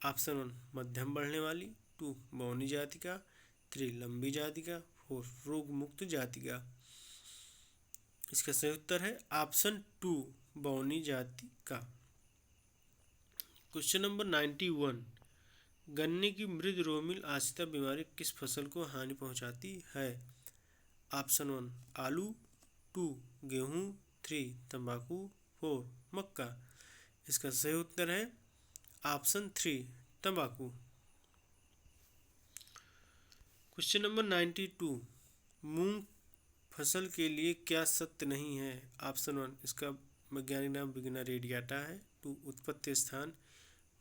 ऑप्शन 1 मध्यम बढ़ने वाली, 2 बौनी जाति का, 3 लंबी जाति का, 4 रोग मुक्त जाति का। इसका सही उत्तर है ऑप्शन 2 बौनी जाति का। क्वेश्चन नंबर 91, गन्ने की मृद रोमिल आश्रिता बीमारी किस फसल को हानि पहुंचाती है? ऑप्शन 1 आलू, 2 गेहूं, 3 तंबाकू, 4 मक्का। इसका सही उत्तर है ऑप्शन 3 तंबाकू। क्वेश्चन नंबर 92, मूंग फसल के लिए क्या सत्य नहीं है? ऑप्शन 1 इसका वैज्ञानिक नाम बिगना रेडियाटा है, 2 उत्पत्ति स्थान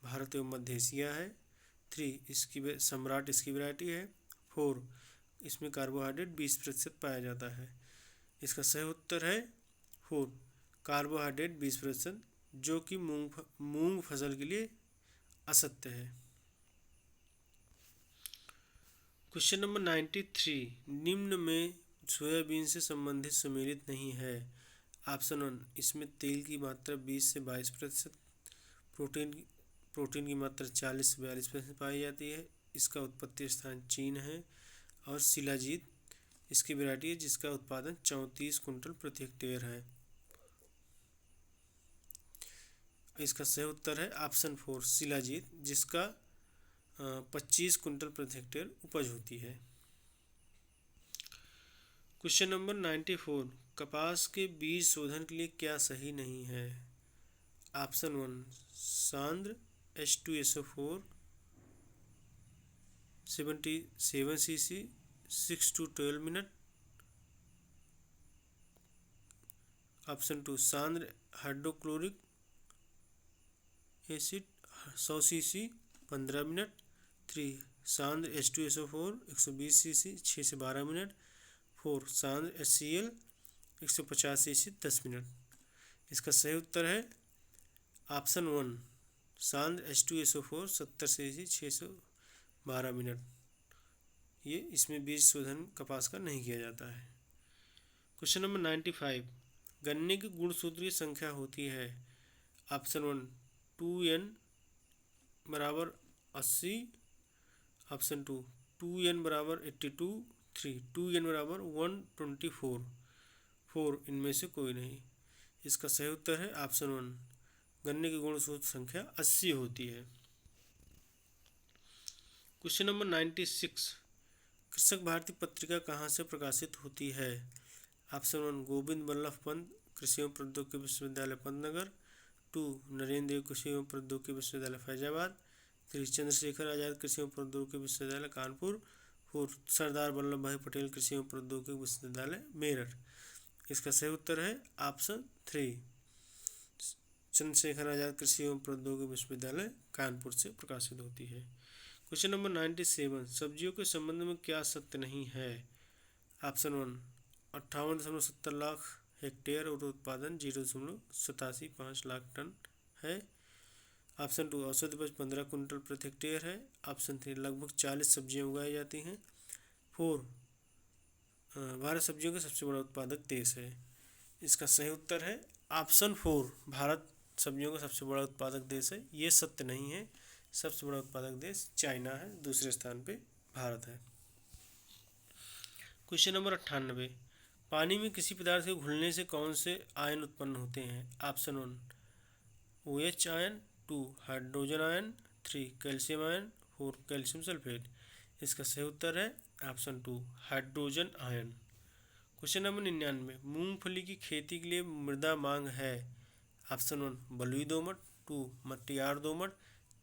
भारत एवं मध्य एशिया है, 3 इसकी सम्राट इसकी वैरायटी है, 4 इसमें कार्बोहाइड्रेट 20% पाया जाता है। इसका सही उत्तर है 4 कार्बोहाइड्रेट 20%, जो कि मूंग फसल के लिए असत्य है। क्वेश्चन नंबर 93, निम्न में सोयाबीन से संबंधित सम्मिलित नहीं है। ऑप्शन 1 इसमें तेल की मात्रा 20 से 22%, प्रोटीन की मात्रा 40 से 42% पाई जाती है। इसका उत्पत्ति स्थान चीन है और शिलाजीत इसकी वैरायटी है, जिसका उत्पादन 34 कुंटल प्रति हेक्टेयर है। इसका सही उत्तर है ऑप्शन 4 शिलाजीत, जिसका 25 कुंटल प्रति हेक्टेयर उपज होती है। क्वेश्चन नंबर 94, कपास के बीज शोधन के लिए क्या सही नहीं है? ऑप्शन 1 सांद्र H2SO4 77 cc 6 to 12 minute. Option 2 सांद्र हाइड्रोक्लोरिक एसिड 100 cc 15 मिनट। 3 सांद्र H2SO4 120 cc 6 से 12 मिनट। 4 सांद्र HCl 150 cc 10 मिनट। इसका सही उत्तर है ऑप्शन 1 सांद्र H2SO4 70 cc 6 से 12 मिनट। ये इसमें बीज शोधन कपास का नहीं किया जाता है। क्वेश्चन नंबर 95, गन्ने की गुणसूत्रीय संख्या होती है। ऑप्शन 1 2n बराबर 80, ऑप्शन 2 2n बराबर 82, 3 2n बराबर 124, 4 इनमें से कोई नहीं। इसका सही उत्तर है ऑप्शन 1 गन्ने की गुणसूत्र संख्या 80 होती है। क्वेश्चन नंबर 96, कृषक भारती पत्रिका कहाँ से प्रकाशित होती है? ऑप्शन 1 गोविंद बल्लभ पंत कृषि एवं प्रौद्योगिकी विश्वविद्यालय पंतनगर, 2 नरेंद्र देव कृषि एवं प्रौद्योगिकी विश्वविद्यालय फैजाबाद, 3 चंद्रशेखर आजाद कृषि एवं प्रौद्योगिकी विश्वविद्यालय कानपुर, 4 सरदार वल्लभ भाई पटेल कृषि एवं प्रौद्योगिकी विश्वविद्यालय मेरठ। इसका सही उत्तर है ऑप्शन 3 चंद्रशेखर आजाद कृषि एवं प्रौद्योगिकी विश्वविद्यालय कानपुर से प्रकाशित होती है। क्वेश्चन नंबर 97, सब्जियों के संबंध में क्या सत्य नहीं है? ऑप्शन 1 58.70 लाख हेक्टेयर और उत्पादन 0.87 लाख टन है। ऑप्शन 2 औसत उपज 15 कुंटल प्रति हेक्टेयर है। ऑप्शन 3 लगभग 40 सब्जियां उगाई जाती हैं। 4 भारत सब्जियों का सबसे बड़ा उत्पादक देश है। इसका सही उत्तर है ऑप्शन 4 भारत सब्जियों का सबसे बड़ा उत्पादक देश है। ये सत्य नहीं है, सबसे बड़ा उत्पादक देश चाइना है, दूसरे स्थान पे भारत है। क्वेश्चन नंबर 98, पानी में किसी पदार्थ के घुलने से कौन से आयन उत्पन्न होते हैं? Option 1 OH ion, 2 hydrogen ion, 3 calcium ion, 4 calcium sulphate. इसका सही उत्तर है option 2 hydrogen ion. Question number 99, मूंगफली की खेती के लिए मृदा मांग है? ऑप्शन 1 बलुई दोमट, 2 मटियार दोमट,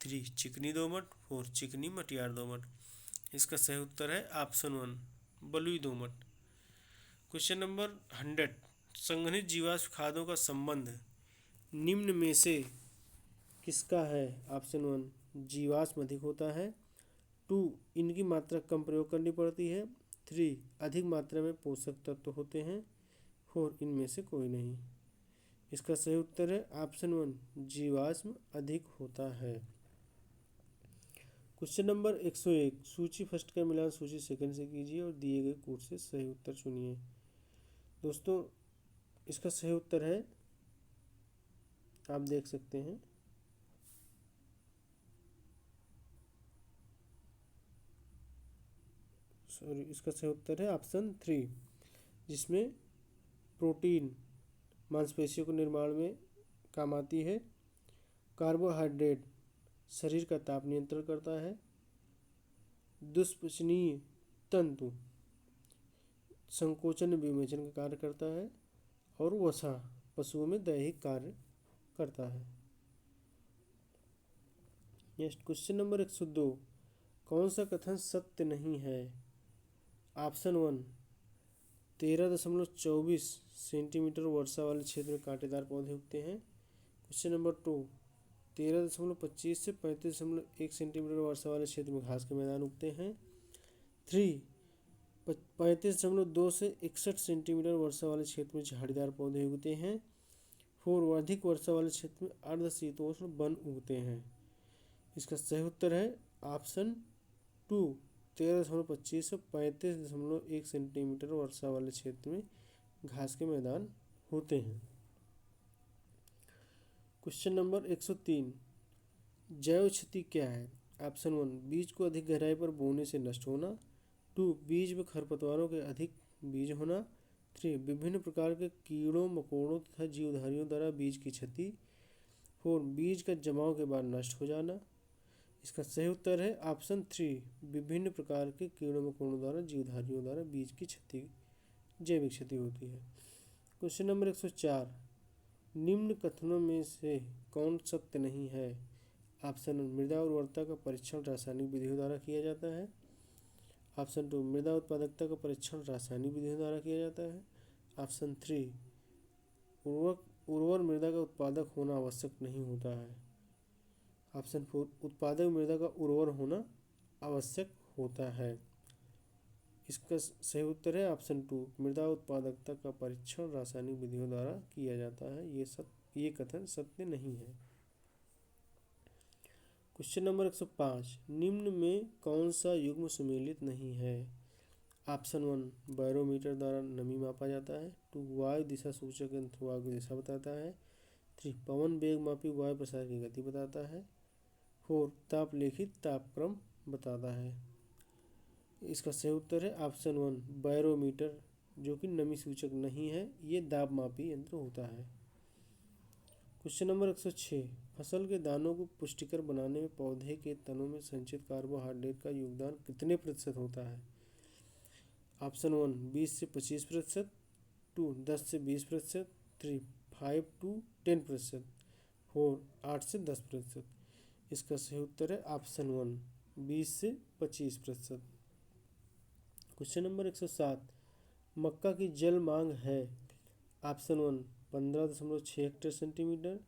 3 चिकनी दोमट, 4 चिकनी मटियार दोमट। इसका सही उत्तर है ऑप्शन 1 बलुई दोमट। क्वेश्चन नंबर 100, संघनित जीवाश्म खादों का संबंध निम्न में से किसका है? ऑप्शन 1 जीवाश्म अधिक होता है, 2 इनकी मात्रा कम प्रयोग करनी पड़ती है, 3 अधिक मात्रा में पोषक तत्व होते हैं, 4 इनमें से कोई नहीं। इसका सही उत्तर है ऑप्शन 1 जीवाश्म अधिक होता है। क्वेश्चन नंबर 101, सूची फर्स्ट का मिलान सूची सेकंड से कीजिए और दिए गए कोड से सही उत्तर चुनिए। दोस्तों इसका सही उत्तर है, आप देख सकते हैं, इसका सही उत्तर है ऑप्शन 3 जिसमें प्रोटीन मांसपेशियों के निर्माण में काम आती है, कार्बोहाइड्रेट शरीर का ताप नियंत्रण करता है, दुष्पचनीय तंतु संकोचन विमोचन का कार्य करता है और वसा पशुओं में दैहिक कार्य करता है। नेक्स्ट क्वेश्चन नंबर 102, कौन सा कथन सत्य नहीं है? ऑप्शन 1 13.24 सेंटीमीटर वर्षा वाले क्षेत्र में कांटेदार पौधे उगते हैं। क्वेश्चन नंबर 2 13.25 से 35.1 सेंटीमीटर वर्षा वाले क्षेत्र में घास के मैदान उगते हैं। 3 35.2 से 61 सेंटीमीटर वर्षा वाले क्षेत्र में झाड़ीदार पौधे उगते हैं। 4 अधिक वर्षा वाले क्षेत्र में अर्धशीतोष्ण वन उगते हैं। इसका सही उत्तर है ऑप्शन 2 13.25 से 35.1 सेंटीमीटर वर्षा वाले क्षेत्र में घास के मैदान होते हैं। क्वेश्चन नंबर 103, जैव क्षति क्या है? ऑप्शन 1 बीज को अधिक गहराई पर बोने से नष्ट होना, 2 बीज में खरपतवारों के अधिक बीज होना, 3 विभिन्न प्रकार के कीड़ों मकोड़ों तथा जीवधारियों द्वारा बीज की क्षति, 4 बीज का जमाव के बाद नष्ट हो जाना। इसका सही उत्तर है ऑप्शन 3 विभिन्न प्रकार के कीड़ों मकोड़ों द्वारा जीवधारियों द्वारा बीज की क्षति जैविक क्षति होती है। क्वेश्चन नंबर 104, निम्न कथनों में से कौन सत्य नहीं है? ऑप्शन 1 मृदा उर्वरता का परीक्षण रासायनिक विधियों द्वारा किया जाता है। ऑप्शन 2 मृदा उत्पादकता का परीक्षण रासायनिक विधियों द्वारा किया जाता है। ऑप्शन 3 उर्वर मृदा का उत्पादक होना आवश्यक नहीं होता है। ऑप्शन 4 उत्पादक मृदा का उर्वर होना आवश्यक होता है। इसका सही उत्तर है ऑप्शन 2 मृदा उत्पादकता का परीक्षण रासायनिक विधियों द्वारा किया जाता है। ये कथन सत्य नहीं है। क्वेश्चन नंबर 105, निम्न में कौन सा युग्म सुमेलित नहीं है? ऑप्शन 1 बैरोमीटर द्वारा नमी मापा जाता है, 2 वायु दिशा सूचक यंत्र वायु की दिशा बताता है, 3 पवन वेग मापी वायु प्रसार की गति बताता है, 4 ताप लेखित तापक्रम बताता है। इसका सही उत्तर है ऑप्शन 1 बैरोमीटर, जो कि नमी सूचक नहीं है, ये दाब मापी यंत्र होता है। क्वेश्चन नंबर 106, फसल के दानों को पुष्टिकर बनाने में पौधे के तनों में संचित कार्बोहाइड्रेट का योगदान कितने प्रतिशत होता है? ऑप्शन 1 20 से 25%, 2 10 से 20%, 3 5 to 10%, 4 8 से 10%। इसका सही उत्तर है ऑप्शन 1 20 से 25%। क्वेश्चन नंबर 107, मक्का की जल मांग है। Option 1 15.6 hectare centimetre,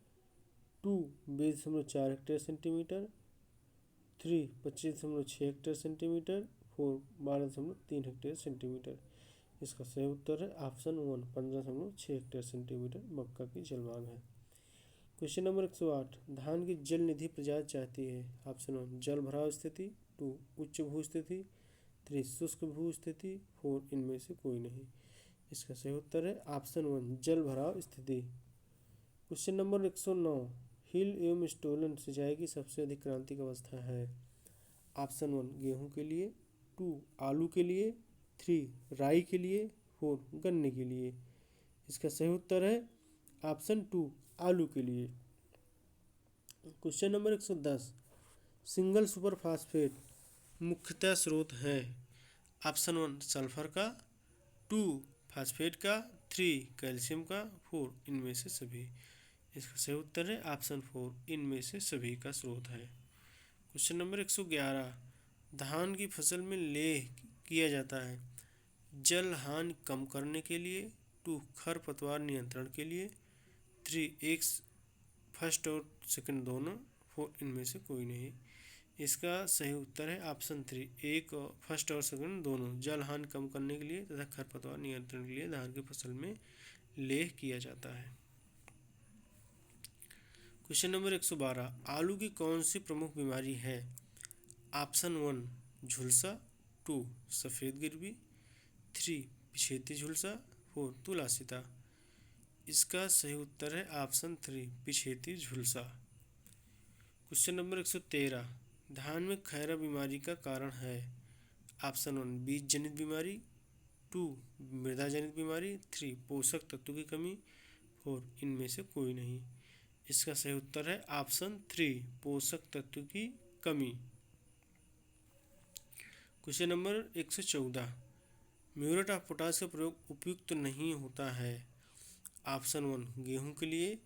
2 20.4 hectare centimetre, 3 25.6 hectare centimetre, 4 12.3 hectare centimetre. इसका सही उत्तर है ऑप्शन 1 15.6 हेक्टेयर सेंटीमीटर मक्का की जल मांग है। क्वेश्चन नंबर 108, धान की जल निधि प्रजाति चाहती है। ऑप्शन 1 जल भराव स्थिति, 2 उच्च भू स्थिति, 3 शुष्क भू स्थिति, 4 इनमें से कोई नहीं। इसका सही उत्तर है ऑप्शन 1 जल भराव स्थिति। क्वेश्चन नंबर 109, हिल एवं स्टोलन सिंचाई की सबसे अधिक क्रांतिक अवस्था है। ऑप्शन 1 गेहूं के लिए, 2 आलू के लिए, 3 राई के लिए, 4 गन्ने के लिए। इसका सही उत्तर है ऑप्शन 2 आलू के लिए। Question number 110, single super phosphate मुख्यतः स्रोत है। ऑप्शन 1 सल्फर का, 2 फास्फेट का, 3 कैल्शियम का, 4 इनमें से सभी। इसका सही उत्तर है ऑप्शन 4 इनमें से सभी का स्रोत है। क्वेश्चन नंबर 111, धान की फसल में लेह किया जाता है। जल हानि कम करने के लिए, 2 खरपतवार नियंत्रण के लिए, 3 एक फर्स्ट और सेकंड दोनों, 4 इनमें से कोई नहीं। इसका सही उत्तर है ऑप्शन 3 एक फर्स्ट और सेकंड दोनों, जल हानि कम करने के लिए तथा खरपतवार नियंत्रण के लिए धान की फसल में लेह किया जाता है। क्वेश्चन नंबर 112, आलू की कौन सी प्रमुख बीमारी है? ऑप्शन 1 झुलसा, 2 सफ़ेद गिरवी, 3 पिछेती झुलसा, 4 तुलासिता। इसका सही उत्तर है ऑप्शन 3 पिछेती झुलसा। क्वेश्चन नंबर 113, धान में खैरा बीमारी का कारण है। ऑप्शन 1 बीज जनित बीमारी, 2 मृदा जनित बीमारी, 3 पोषक तत्व की कमी, 4 इनमें से कोई नहीं। इसका सही उत्तर है ऑप्शन 3 पोषक तत्व की कमी। Question number 114, muriate of potash का प्रयोग उपयुक्त नहीं होता है। ऑप्शन 1 गेहूं के लिए,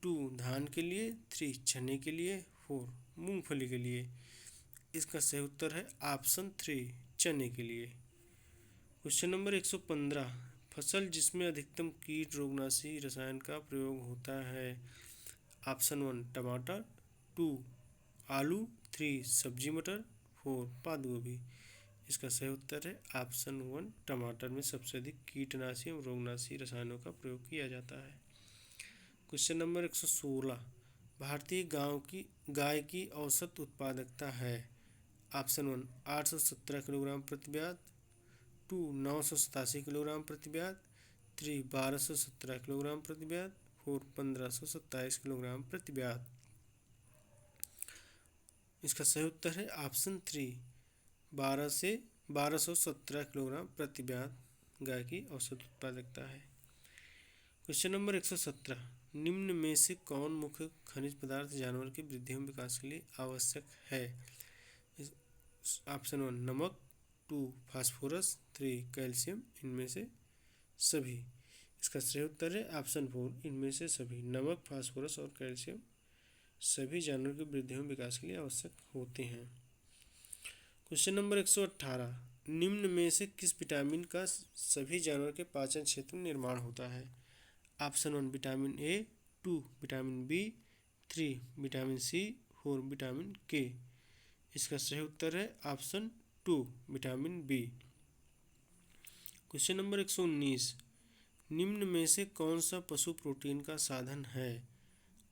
2 धान के लिए, 3 चने के लिए, 4 मूंगफली के लिए। इसका सही उत्तर है ऑप्शन 3 चने के लिए। क्वेश्चन नंबर 115, फसल जिसमें अधिकतम कीट रोगनाशी रसायन का प्रयोग होता है। ऑप्शन 1 टमाटर, 2 आलू, 3 सब्जी मटर, 4 पात गोभी। इसका सही उत्तर है ऑप्शन 1 टमाटर में सबसे अधिक कीटनाशी एवं रोगनाशी रसायनों का प्रयोग किया जाता है। क्वेश्चन नंबर 116, भारतीय गाय की औसत उत्पादकता है। ऑप्शन 1 817 किलोग्राम प्रति ब्याज, 2 987 किलोग्राम प्रति ब्याज, 3 1217 किलोग्राम प्रति ब्याज, 4 1527 किलोग्राम प्रति ब्याज। इसका सही उत्तर है ऑप्शन 3 1217 किलोग्राम प्रति ब्याज गाय की औसत उत्पादकता है। क्वेश्चन नंबर 117, निम्न में से कौन मुख्य खनिज पदार्थ जानवर की वृद्धि एवं विकास के लिए आवश्यक है? ऑप्शन 1 नमक, 2 फास्फोरस, 3 कैल्शियम, इनमें से सभी। इसका सही उत्तर है ऑप्शन 4 इनमें से सभी। नमक, फास्फोरस और कैल्शियम सभी जानवर की वृद्धि एवं विकास के लिए आवश्यक होते हैं। क्वेश्चन नंबर 118, निम्न में से किस विटामिन का सभी जानवर के पाचन क्षेत्र में निर्माण होता है? Option 1 vitamin A, 2 vitamin B, 3 vitamin C, 4 vitamin K. इसका सही उत्तर है option 2 vitamin B. Question number 119, निम्न में से कौन सा पशु प्रोटीन का साधन है?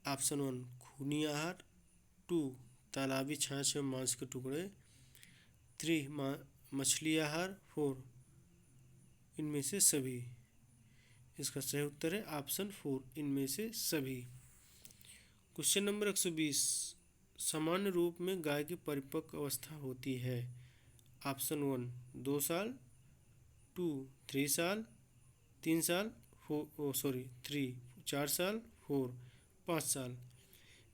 ऑप्शन 1 खूनी आहार, 2 तालाबी छाछ एवं मांस के टुकड़े, 3 मछली आहार, 4 इनमें से सभी। इसका सही उत्तर है ऑप्शन 4 इनमें से सभी। क्वेश्चन नंबर 120, सामान्य रूप में गाय की परिपक्व अवस्था होती है। ऑप्शन 1 2 साल, 2 3 साल, 3 साल, 4 4 साल, 4 5 साल।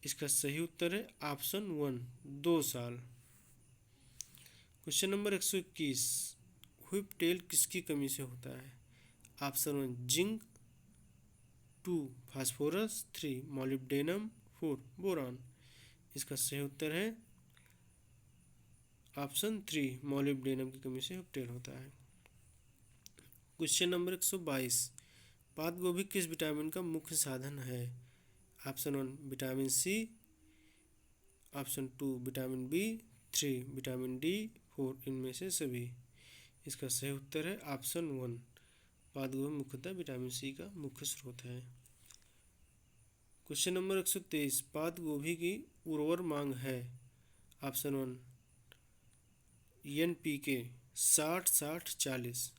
इसका सही उत्तर है ऑप्शन 1 2 साल। क्वेश्चन नंबर 121, व्हिप टेल किसकी कमी से होता है? Option 1 zinc, 2 phosphorus, 3 molybdenum, 4 boron. इसका सही उत्तर है ऑप्शन 3 मोलिब्डेनम की कमी से व्हिप टेल होता है। क्वेश्चन नंबर 122, पात गोभी किस विटामिन का मुख्य साधन है? Option 1 vitamin C, option 2 vitamin B, 3 vitamin D, 4 इनमें से सभी। इसका सही उत्तर है ऑप्शन 1, पात गोभी मुख्यतः विटामिन सी का मुख्य स्रोत है। क्वेश्चन नंबर 123, पात गोभी की उर्वर मांग है? Option 1 NPK 60-60-40,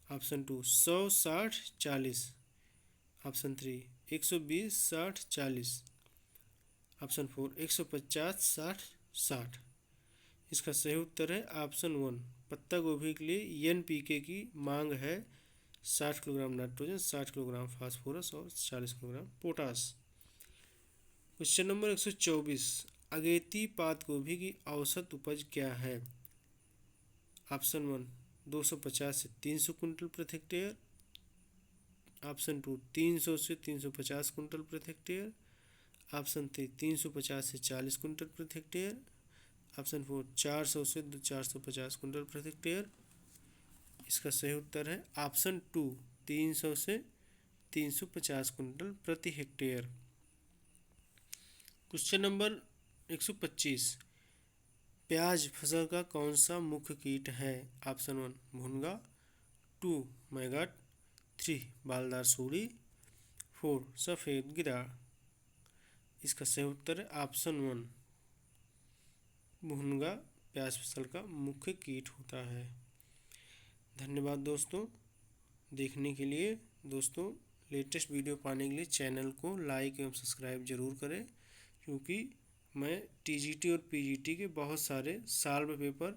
option 2 100-60-40, option 3 120-60-40, option 4 150-60-60। इसका सही उत्तर है ऑप्शन 1, पत्ता गोभी के लिए NPK की मांग है 60 किलोग्राम नाइट्रोजन, 60 किलोग्राम फास्फोरस और 40 किलोग्राम पोटास। क्वेश्चन नंबर 124, अगेती पात गोभी की औसत उपज क्या है? ऑप्शन 1 250 से 300 कुंटल प्रति हेक्टेयर, ऑप्शन 2 300 से 350 कुंटल प्रति हेक्टेयर, ऑप्शन 3 350 से 40 कुंटल प्रति हेक्टेयर, ऑप्शन 4 400 से 450 कुंटल प्रति हेक्टेयर। इसका सही उत्तर है ऑप्शन 2 300 से 350 कुंटल प्रति हेक्टेयर। क्वेश्चन नंबर 125, प्याज फसल का कौन सा मुख्य कीट है? ऑप्शन 1 भुनगा, 2 मैगट, 3 बालदार सूड़ी, 4 सफ़ेद गिदाड़। इसका सही उत्तर है ऑप्शन 1 भुनगा प्याज फसल का मुख्य कीट होता है। धन्यवाद दोस्तों देखने के लिए। दोस्तों लेटेस्ट वीडियो पाने के लिए चैनल को लाइक एवं सब्सक्राइब जरूर करें, क्योंकि मैं TGT और PGT के बहुत सारे सॉल्व पेपर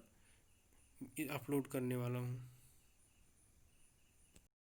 अपलोड करने वाला हूँ।